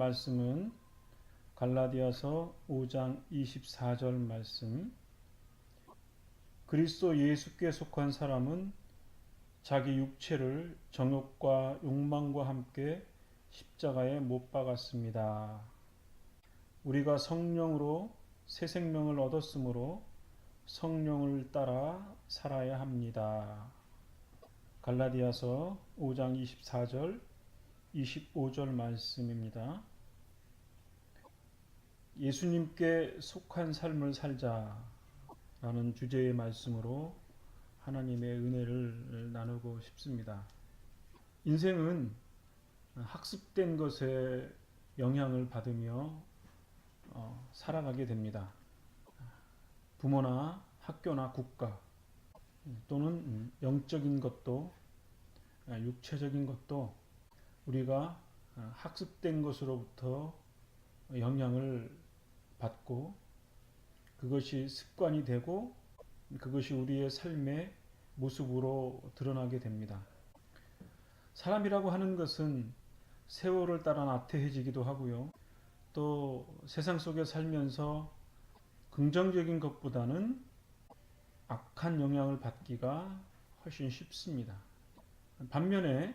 말씀은 갈라디아서 5장 24절 말씀. 그리스도 예수께 속한 사람은 자기 육체를 정욕과 욕망과 함께 십자가에 못 박았습니다. 우리가 성령으로 새 생명을 얻었으므로 성령을 따라 살아야 합니다. 갈라디아서 5장 24절, 25절 말씀입니다. 예수님께 속한 삶을 살자라는 주제의 말씀으로 하나님의 은혜를 나누고 싶습니다. 인생은 학습된 것에 영향을 받으며 살아가게 됩니다. 부모나 학교나 국가 또는 영적인 것도 육체적인 것도 우리가 학습된 것으로부터 영향을 받고 그것이 습관이 되고 그것이 우리의 삶의 모습으로 드러나게 됩니다. 사람이라고 하는 것은 세월을 따라 나태해지기도 하고요. 또 세상 속에 살면서 긍정적인 것보다는 악한 영향을 받기가 훨씬 쉽습니다. 반면에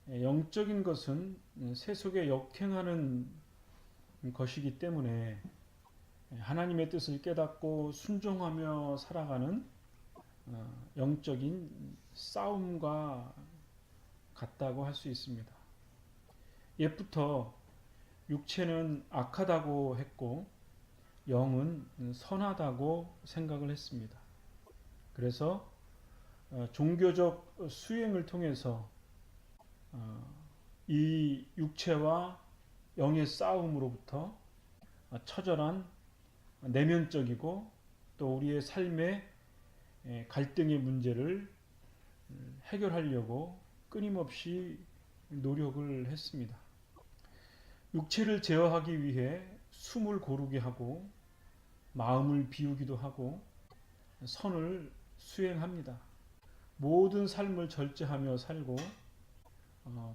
영적인 것은 세속에 역행하는 것이기 때문에 하나님의 뜻을 깨닫고 순종하며 살아가는 영적인 싸움과 같다고 할 수 있습니다. 옛부터 육체는 악하다고 했고 영은 선하다고 생각을 했습니다. 그래서 종교적 수행을 통해서 이 육체와 영의 싸움으로부터 처절한 내면적이고 또 우리의 삶의 갈등의 문제를 해결하려고 끊임없이 노력을 했습니다. 육체를 제어하기 위해 숨을 고르게 하고 마음을 비우기도 하고 선을 수행합니다. 모든 삶을 절제하며 살고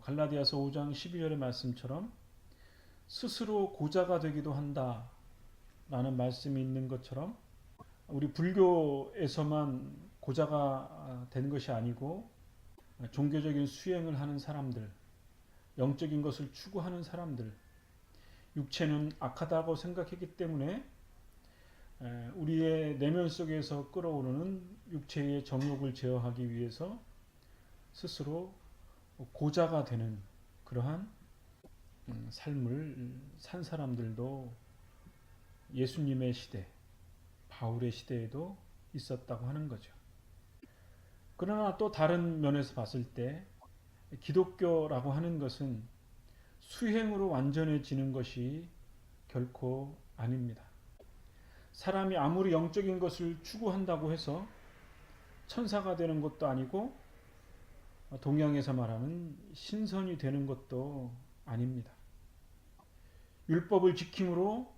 갈라디아서 5장 12절의 말씀처럼 스스로 고자가 되기도 한다 라는 말씀이 있는 것처럼 우리 불교에서만 고자가 되는 것이 아니고 종교적인 수행을 하는 사람들, 영적인 것을 추구하는 사람들, 육체는 악하다고 생각했기 때문에 우리의 내면 속에서 끌어오르는 육체의 정욕을 제어하기 위해서 스스로 고자가 되는 그러한 삶을 산 사람들도 예수님의 시대, 바울의 시대에도 있었다고 하는 거죠. 그러나 또 다른 면에서 봤을 때 기독교라고 하는 것은 수행으로 완전해지는 것이 결코 아닙니다. 사람이 아무리 영적인 것을 추구한다고 해서 천사가 되는 것도 아니고 동양에서 말하는 신선이 되는 것도 아닙니다. 율법을 지킴으로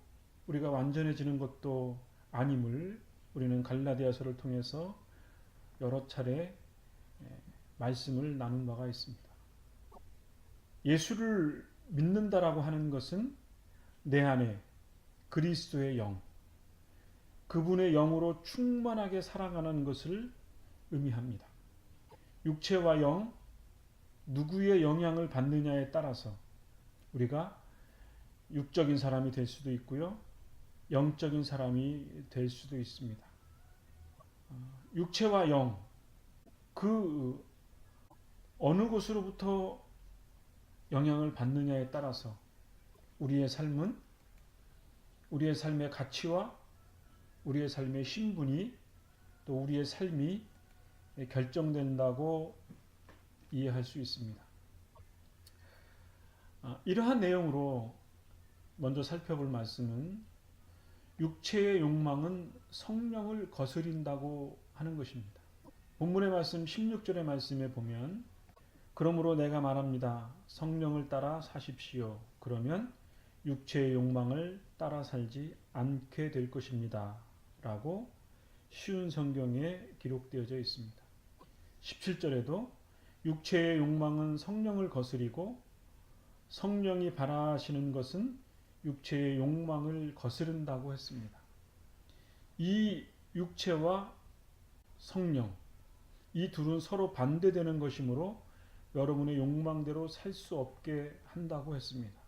우리가 완전해지는 것도 아님을 우리는 갈라디아서를 통해서 여러 차례 말씀을 나눈 바가 있습니다. 예수를 믿는다라고 하는 것은 내 안에 그리스도의 영, 그분의 영으로 충만하게 살아가는 것을 의미합니다. 육체와 영, 누구의 영향을 받느냐에 따라서 우리가 육적인 사람이 될 수도 있고요. 영적인 사람이 될 수도 있습니다. 육체와 영, 그 어느 곳으로부터 영향을 받느냐에 따라서 우리의 삶은 우리의 삶의 가치와 우리의 삶의 신분이 또 우리의 삶이 결정된다고 이해할 수 있습니다. 이러한 내용으로 먼저 살펴볼 말씀은 육체의 욕망은 성령을 거스린다고 하는 것입니다. 본문의 말씀 16절의 말씀에 보면 그러므로 내가 말합니다. 성령을 따라 사십시오. 그러면 육체의 욕망을 따라 살지 않게 될 것입니다. 라고 쉬운 성경에 기록되어져 있습니다. 17절에도 육체의 욕망은 성령을 거스리고 성령이 바라시는 것은 육체의 욕망을 거스른다고 했습니다. 이 육체와 성령, 이 둘은 서로 반대되는 것이므로 여러분의 욕망대로 살 수 없게 한다고 했습니다.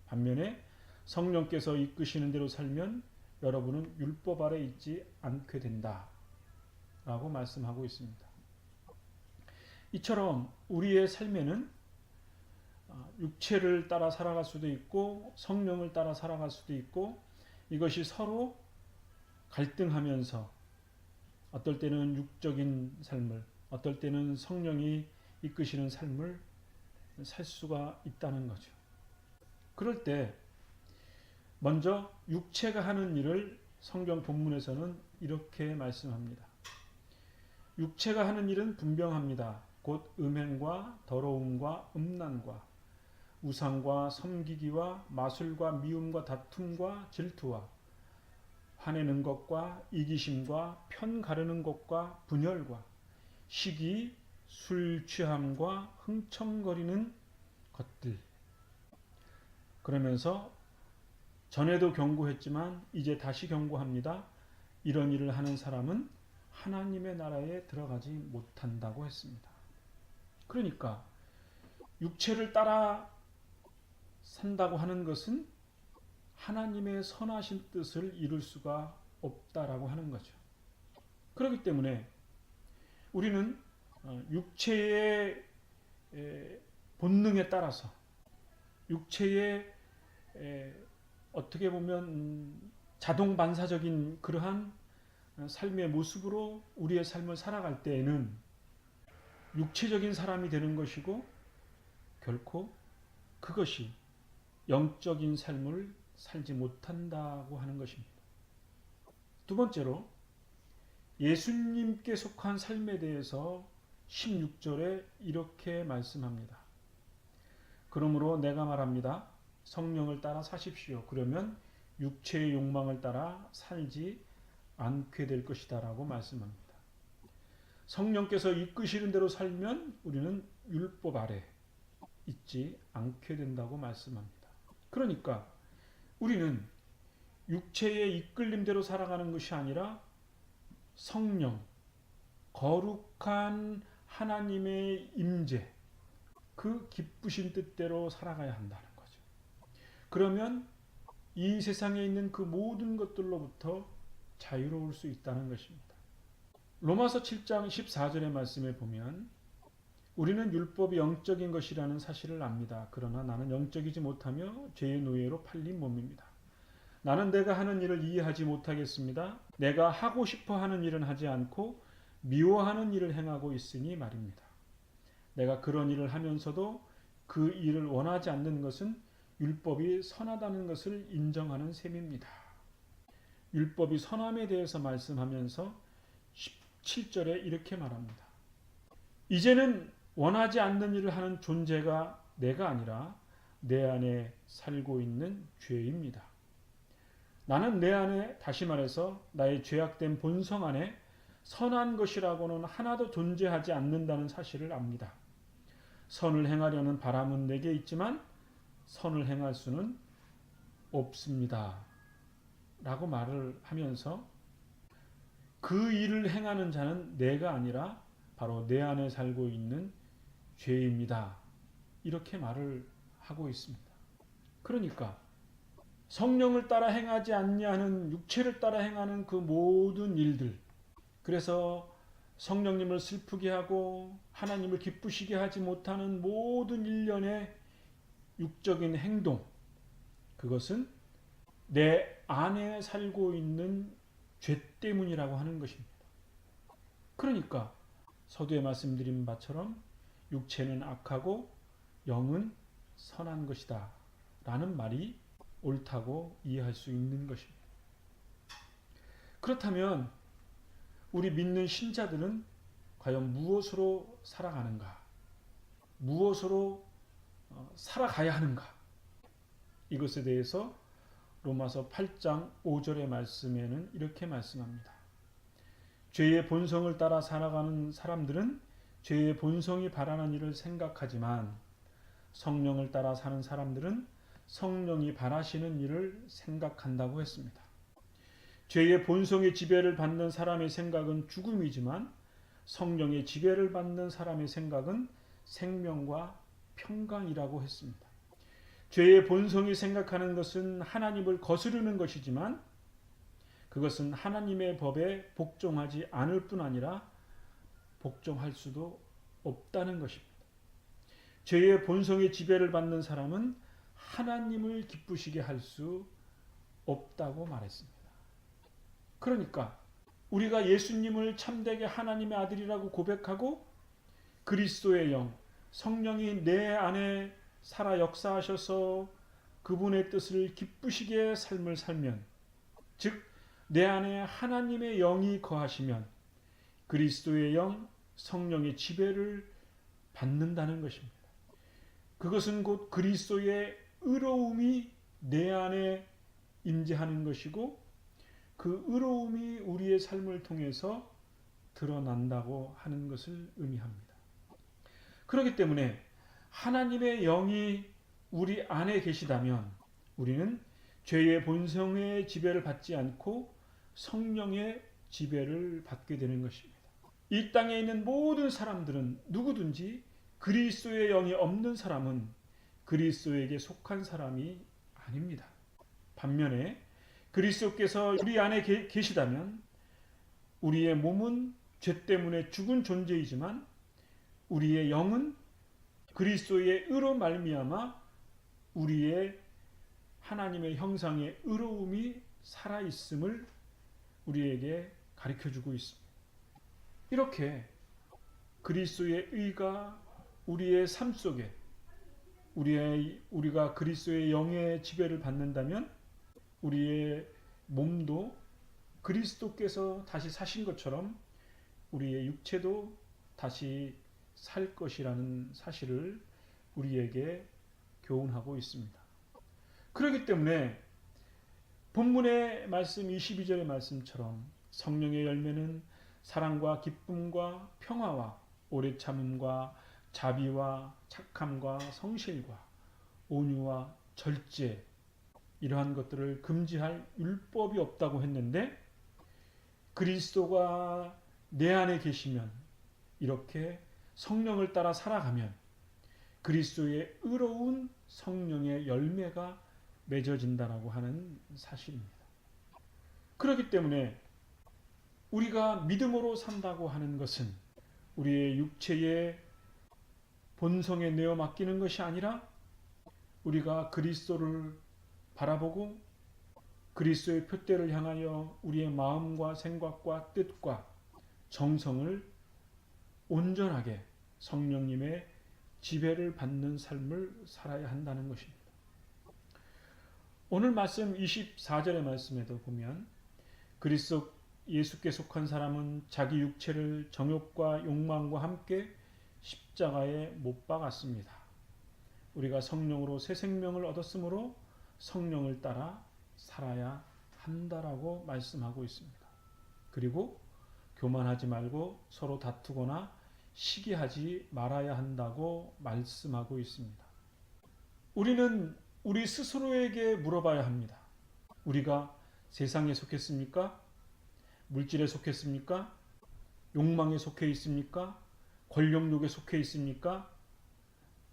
반면에 성령께서 이끄시는 대로 살면 여러분은 율법 아래 있지 않게 된다 라고 말씀하고 있습니다. 이처럼 우리의 삶에는 육체를 따라 살아갈 수도 있고 성령을 따라 살아갈 수도 있고, 이것이 서로 갈등하면서 어떨 때는 육적인 삶을, 어떨 때는 성령이 이끄시는 삶을 살 수가 있다는 거죠. 그럴 때 먼저 육체가 하는 일을 성경 본문에서는 이렇게 말씀합니다. 육체가 하는 일은 분명합니다. 곧 음행과 더러움과 음란과 우상과 섬기기와 마술과 미움과 다툼과 질투와 화내는 것과 이기심과 편 가르는 것과 분열과 시기, 술 취함과 흥청거리는 것들. 그러면서 전에도 경고했지만 이제 다시 경고합니다. 이런 일을 하는 사람은 하나님의 나라에 들어가지 못한다고 했습니다. 그러니까 육체를 따라 산다고 하는 것은 하나님의 선하신 뜻을 이룰 수가 없다라고 하는 거죠. 그렇기 때문에 우리는 육체의 본능에 따라서, 육체의 어떻게 보면 자동 반사적인 그러한 삶의 모습으로 우리의 삶을 살아갈 때에는 육체적인 사람이 되는 것이고, 결코 그것이 영적인 삶을 살지 못한다고 하는 것입니다. 두 번째로 예수님께 속한 삶에 대해서 16절에 이렇게 말씀합니다. 그러므로 내가 말합니다. 성령을 따라 사십시오. 그러면 육체의 욕망을 따라 살지 않게 될 것이다 라고 말씀합니다. 성령께서 이끄시는 대로 살면 우리는 율법 아래 있지 않게 된다고 말씀합니다. 그러니까 우리는 육체의 이끌림대로 살아가는 것이 아니라 성령, 거룩한 하나님의 임재, 그 기쁘신 뜻대로 살아가야 한다는 거죠. 그러면 이 세상에 있는 그 모든 것들로부터 자유로울 수 있다는 것입니다. 로마서 7장 14절의 말씀에 보면 우리는 율법이 영적인 것이라는 사실을 압니다. 그러나 나는 영적이지 못하며 죄의 노예로 팔린 몸입니다. 나는 내가 하는 일을 이해하지 못하겠습니다. 내가 하고 싶어 하는 일은 하지 않고 미워하는 일을 행하고 있으니 말입니다. 내가 그런 일을 하면서도 그 일을 원하지 않는 것은 율법이 선하다는 것을 인정하는 셈입니다. 율법이 선함에 대해서 말씀하면서 17절에 이렇게 말합니다. 이제는 원하지 않는 일을 하는 존재가 내가 아니라 내 안에 살고 있는 죄입니다. 나는 내 안에, 다시 말해서 나의 죄악된 본성 안에 선한 것이라고는 하나도 존재하지 않는다는 사실을 압니다. 선을 행하려는 바람은 내게 있지만 선을 행할 수는 없습니다. 라고 말을 하면서 그 일을 행하는 자는 내가 아니라 바로 내 안에 살고 있는 죄입니다. 이렇게 말을 하고 있습니다. 그러니까 성령을 따라 행하지 않냐는 육체를 따라 행하는 그 모든 일들, 그래서 성령님을 슬프게 하고 하나님을 기쁘시게 하지 못하는 모든 일련의 육적인 행동, 그것은 내 안에 살고 있는 죄 때문이라고 하는 것입니다. 그러니까 서두에 말씀드린 바처럼 육체는 악하고 영은 선한 것이다 라는 말이 옳다고 이해할 수 있는 것입니다. 그렇다면 우리 믿는 신자들은 과연 무엇으로 살아가는가? 무엇으로 살아가야 하는가? 이것에 대해서 로마서 8장 5절의 말씀에는 이렇게 말씀합니다. 죄의 본성을 따라 살아가는 사람들은 죄의 본성이 바라는 일을 생각하지만 성령을 따라 사는 사람들은 성령이 바라시는 일을 생각한다고 했습니다. 죄의 본성의 지배를 받는 사람의 생각은 죽음이지만 성령의 지배를 받는 사람의 생각은 생명과 평강이라고 했습니다. 죄의 본성이 생각하는 것은 하나님을 거스르는 것이지만 그것은 하나님의 법에 복종하지 않을 뿐 아니라 복종할 수도 없다는 것입니다. 죄의 본성의 지배를 받는 사람은 하나님을 기쁘시게 할 수 없다고 말했습니다. 그러니까 우리가 예수님을 참되게 하나님의 아들이라고 고백하고 그리스도의 영, 성령이 내 안에 살아 역사하셔서 그분의 뜻을 기쁘시게 삶을 살면, 즉 내 안에 하나님의 영이 거하시면 그리스도의 영, 성령의 지배를 받는다는 것입니다. 그것은 곧 그리스도의 의로움이 내 안에 임재하는 것이고 그 의로움이 우리의 삶을 통해서 드러난다고 하는 것을 의미합니다. 그렇기 때문에 하나님의 영이 우리 안에 계시다면 우리는 죄의 본성의 지배를 받지 않고 성령의 지배를 받게 되는 것입니다. 이 땅에 있는 모든 사람들은 누구든지 그리스도의 영이 없는 사람은 그리스도에게 속한 사람이 아닙니다. 반면에 그리스도께서 우리 안에 계시다면 우리의 몸은 죄 때문에 죽은 존재이지만 우리의 영은 그리스도의 의로 말미암아 우리의 하나님의 형상의 의로움이 살아있음을 우리에게 가르쳐주고 있습니다. 이렇게 그리스도의 의가 우리의 삶 속에 우리가 그리스도의 영의 지배를 받는다면 우리의 몸도 그리스도께서 다시 사신 것처럼 우리의 육체도 다시 살 것이라는 사실을 우리에게 교훈하고 있습니다. 그렇기 때문에 본문의 말씀 22절의 말씀처럼 성령의 열매는 사랑과 기쁨과 평화와 오래 참음과 자비와 착함과 성실과 온유와 절제, 이러한 것들을 금지할 율법이 없다고 했는데 그리스도가 내 안에 계시면 이렇게 성령을 따라 살아가면 그리스도의 의로운 성령의 열매가 맺어진다라고 하는 사실입니다. 그렇기 때문에 우리가 믿음으로 산다고 하는 것은 우리의 육체의 본성에 내어 맡기는 것이 아니라 우리가 그리스도를 바라보고 그리스도의 표대를 향하여 우리의 마음과 생각과 뜻과 정성을 온전하게 성령님의 지배를 받는 삶을 살아야 한다는 것입니다. 오늘 말씀 24절의 말씀에도 보면 그리스도 예수께 속한 사람은 자기 육체를 정욕과 욕망과 함께 십자가에 못 박았습니다. 우리가 성령으로 새 생명을 얻었으므로 성령을 따라 살아야 한다라고 말씀하고 있습니다. 그리고 교만하지 말고 서로 다투거나 시기하지 말아야 한다고 말씀하고 있습니다. 우리는 우리 스스로에게 물어봐야 합니다. 우리가 세상에 속했습니까? 물질에 속했습니까? 욕망에 속해 있습니까? 권력욕에 속해 있습니까?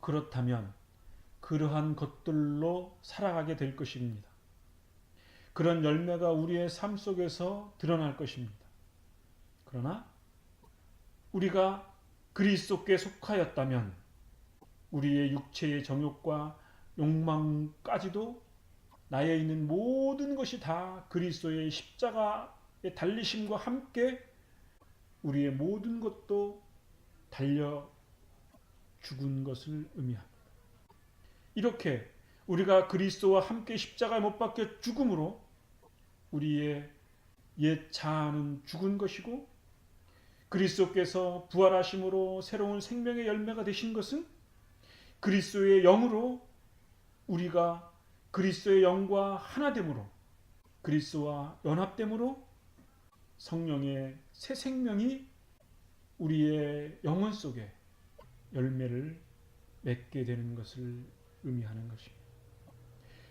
그렇다면 그러한 것들로 살아가게 될 것입니다. 그런 열매가 우리의 삶 속에서 드러날 것입니다. 그러나 우리가 그리스도께 속하였다면 우리의 육체의 정욕과 욕망까지도 나에 있는 모든 것이 다 그리스도의 십자가의 달리심과 함께 우리의 모든 것도 달려 죽은 것을 의미합니다. 이렇게 우리가 그리스도와 함께 십자가에 못 박혀 죽음으로 우리의 옛 자아는 죽은 것이고 그리스도께서 부활하심으로 새로운 생명의 열매가 되신 것은 그리스도의 영으로 우리가 그리스도의 영과 하나됨으로 그리스도와 연합됨으로 성령의 새 생명이 우리의 영혼 속에 열매를 맺게 되는 것을 의미하는 것입니다.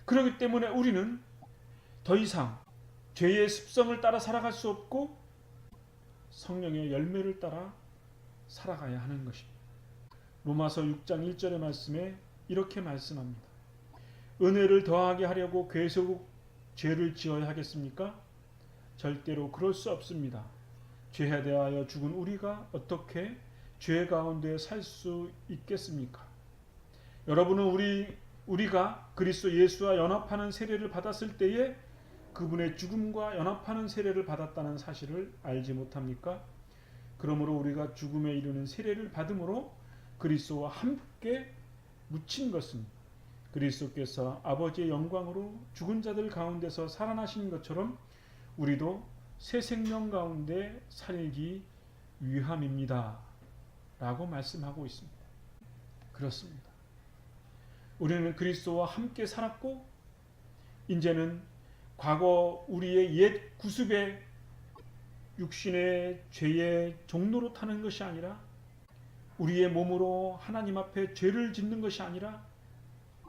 그렇기 때문에 우리는 더 이상 죄의 습성을 따라 살아갈 수 없고 성령의 열매를 따라 살아가야 하는 것입니다. 로마서 6장 1절의 말씀에 이렇게 말씀합니다. 은혜를 더하게 하려고 계속 죄를 지어야 하겠습니까? 절대로 그럴 수 없습니다. 죄에 대하여 죽은 우리가 어떻게 죄 가운데 살 수 있겠습니까? 여러분은 우리가 그리스도 예수와 연합하는 세례를 받았을 때에 그분의 죽음과 연합하는 세례를 받았다는 사실을 알지 못합니까? 그러므로 우리가 죽음에 이르는 세례를 받음으로 그리스도와 함께 묻힌 것은 그리스도께서 아버지의 영광으로 죽은 자들 가운데서 살아나신 것처럼 우리도 새 생명 가운데 살기 위함입니다. 라고 말씀하고 있습니다. 그렇습니다. 우리는 그리스도와 함께 살았고 이제는 과거 우리의 옛 구습의 육신의 죄의 종로로 타는 것이 아니라 우리의 몸으로 하나님 앞에 죄를 짓는 것이 아니라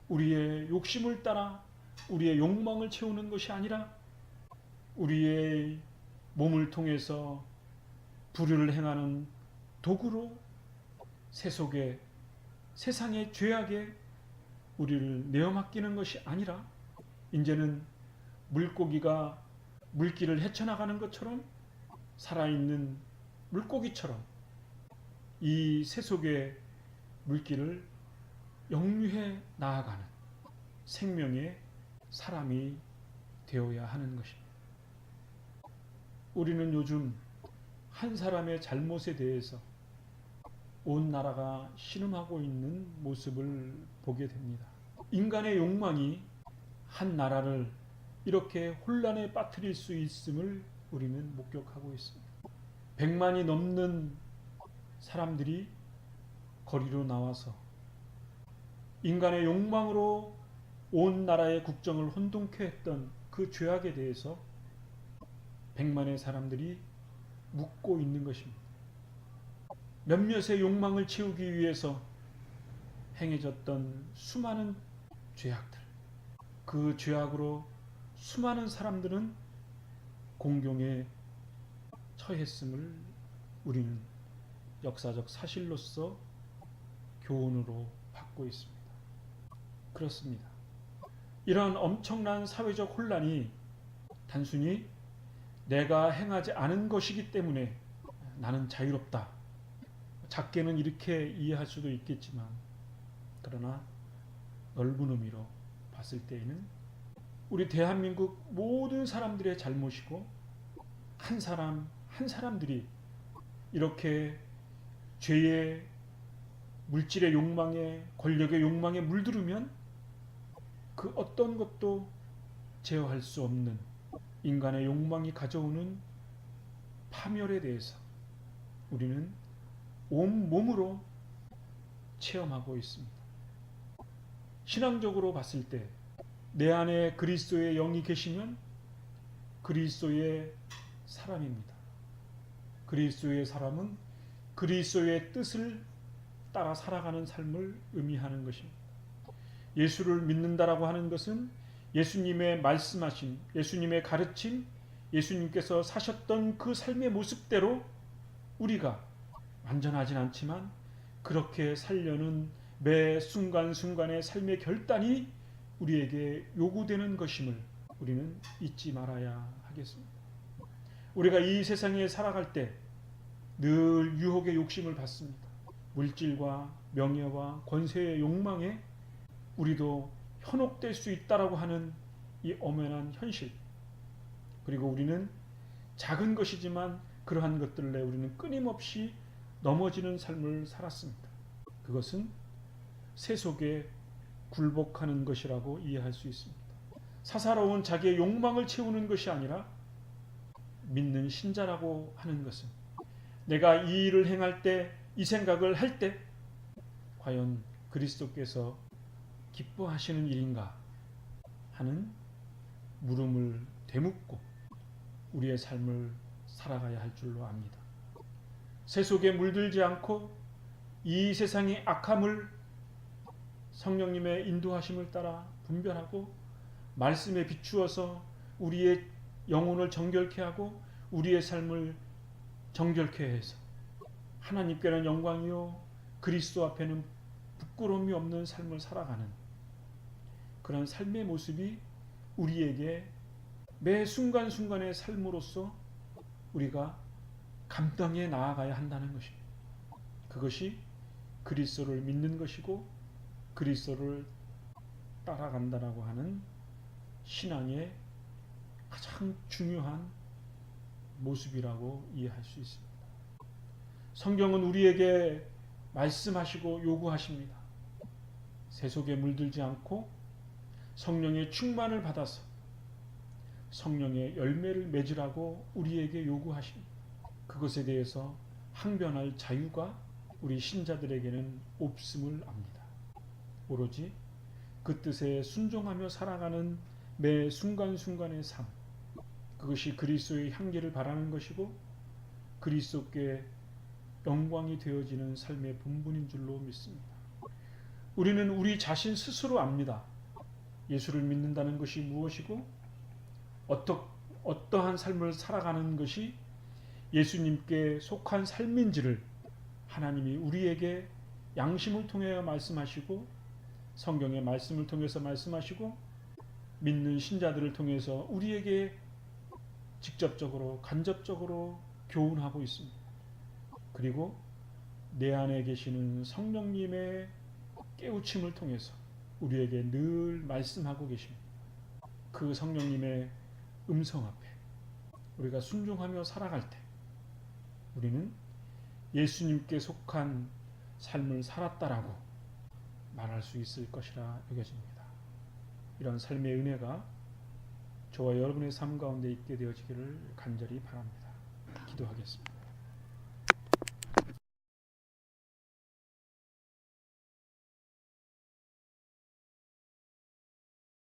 우리의 욕심을 따라 우리의 욕망을 채우는 것이 아니라 우리의 몸을 통해서 불의를 행하는 도구로 세속의 세상의 죄악에 우리를 내어맡기는 것이 아니라 이제는 물고기가 물길을 헤쳐나가는 것처럼 살아있는 물고기처럼 이 세속의 물길을 역류해 나아가는 생명의 사람이 되어야 하는 것입니다. 우리는 요즘 한 사람의 잘못에 대해서 온 나라가 신음하고 있는 모습을 보게 됩니다. 인간의 욕망이 한 나라를 이렇게 혼란에 빠뜨릴 수 있음을 우리는 목격하고 있습니다. 100만이 넘는 사람들이 거리로 나와서 인간의 욕망으로 온 나라의 국정을 혼돈케 했던 그 죄악에 대해서 100만의 사람들이 묻고 있는 것입니다. 몇몇의 욕망을 채우기 위해서 행해졌던 수많은 죄악들, 그 죄악으로 수많은 사람들은 공경에 처했음을 우리는 역사적 사실로서 교훈으로 받고 있습니다. 그렇습니다. 이런 엄청난 사회적 혼란이 단순히 내가 행하지 않은 것이기 때문에 나는 자유롭다. 작게는 이렇게 이해할 수도 있겠지만 그러나 넓은 의미로 봤을 때에는 우리 대한민국 모든 사람들의 잘못이고 한 사람 한 사람들이 이렇게 죄의 물질의 욕망에 권력의 욕망에 물들으면 그 어떤 것도 제어할 수 없는 인간의 욕망이 가져오는 파멸에 대해서 우리는 온 몸으로 체험하고 있습니다. 신앙적으로 봤을 때 내 안에 그리스도의 영이 계시면 그리스도의 사람입니다. 그리스도의 사람은 그리스도의 뜻을 따라 살아가는 삶을 의미하는 것입니다. 예수를 믿는다라고 하는 것은 예수님의 말씀하신, 예수님의 가르침, 예수님께서 사셨던 그 삶의 모습대로 우리가 완전하진 않지만 그렇게 살려는 매 순간순간의 삶의 결단이 우리에게 요구되는 것임을 우리는 잊지 말아야 하겠습니다. 우리가 이 세상에 살아갈 때 늘 유혹의 욕심을 받습니다. 물질과 명예와 권세의 욕망에 우리도 현혹될 수 있다라고 하는 이 엄연한 현실. 그리고 우리는 작은 것이지만 그러한 것들에 우리는 끊임없이 넘어지는 삶을 살았습니다. 그것은 세속에 굴복하는 것이라고 이해할 수 있습니다. 사사로운 자기의 욕망을 채우는 것이 아니라 믿는 신자라고 하는 것은 내가 이 일을 행할 때, 이 생각을 할 때 과연 그리스도께서 기뻐하시는 일인가 하는 물음을 되묻고 우리의 삶을 살아가야 할 줄로 압니다. 세속에 물들지 않고 이 세상의 악함을 성령님의 인도하심을 따라 분별하고 말씀에 비추어서 우리의 영혼을 정결케 하고 우리의 삶을 정결케 해서 하나님께는 영광이요 그리스도 앞에는 부끄러움이 없는 삶을 살아가는 그런 삶의 모습이 우리에게 매 순간순간의 삶으로서 우리가 감당해 나아가야 한다는 것입니다. 그것이 그리스도를 믿는 것이고 그리스도를 따라간다라고 하는 신앙의 가장 중요한 모습이라고 이해할 수 있습니다. 성경은 우리에게 말씀하시고 요구하십니다. 세속에 물들지 않고 성령의 충만을 받아서 성령의 열매를 맺으라고 우리에게 요구하십니다. 그것에 대해서 항변할 자유가 우리 신자들에게는 없음을 압니다. 오로지 그 뜻에 순종하며 살아가는 매 순간순간의 삶, 그것이 그리스도의 향기를 바라는 것이고 그리스도께 영광이 되어지는 삶의 본분인 줄로 믿습니다. 우리는 우리 자신 스스로 압니다. 예수를 믿는다는 것이 무엇이고 어떠한 삶을 살아가는 것이 예수님께 속한 삶인지를 하나님이 우리에게 양심을 통해 말씀하시고 성경의 말씀을 통해서 말씀하시고 믿는 신자들을 통해서 우리에게 직접적으로 간접적으로 교훈하고 있습니다. 그리고 내 안에 계시는 성령님의 깨우침을 통해서 우리에게 늘 말씀하고 계십니다. 그 성령님의 음성 앞에 우리가 순종하며 살아갈 때 우리는 예수님께 속한 삶을 살았다라고 말할 수 있을 것이라 여겨집니다. 이런 삶의 은혜가 저와 여러분의 삶 가운데 있게 되어지기를 간절히 바랍니다. 기도하겠습니다.